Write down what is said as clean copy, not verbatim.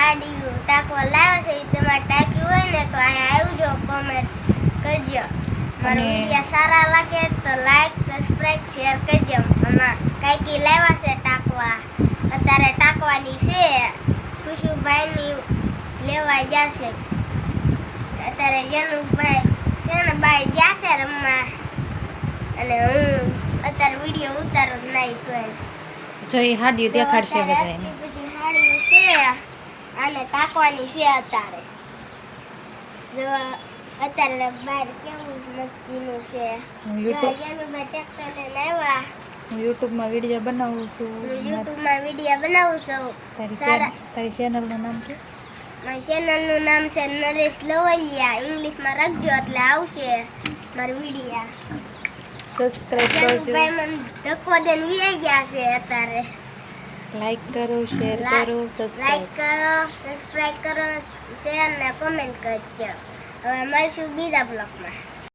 હાડિયું ટાંકવા લાવ્યા છે એ તમારે ટાંક્યું હોય ને તો અહીંયા આવજો, કોમેન્ટ કરજો. મારા વિડીયો સારા લાગે તો લાઈક સબસ્ક્રાઇબ શેર કરજો. આમાં કાંઈક લાવ્યા છે ટાંકવા, અત્યારે ટાંકવાની છે. ખુશુભાઈની લેવા જશે અત્યારે. જનુભાઈ જનભાઈ જશે રમવા અને હું અત્યારે વિડીયો ઉતારું જ નહીં તો જો એ હાડિયું દેખાડશે બધાને. બધી હાડિયું છે આને ટાંકવાની છે અત્યારે. જો અત્યારે બહાર કેવું મસ્તીનું છે. જનુભાઈ ટ્રેક્ટર લઈને આવ્યા. હું યુટ્યુબમાં વિડીયો બનાવું છું. યુટ્યુબમાં વિડીયો બનાવું છું. તારી ચેનલનું નામ શું? મારી ચેનલનું નામ છે નરેશ લવલિયા. ઇંગ્લિશમાં રાખજો એટલે આવશે મારા વિડીયા. સબસ્ક્રાઇબ કરજો. ભાઈ મને ધક્કો દઈને વી ગયા છે અત્યારે. લાઈક કરો, શેર કરો, લાઈક કરો, સબસ્ક્રાઇબ કરો, શેર ને કોમેન્ટ કરજો. હવે મળશું બીજા બ્લોગમાં.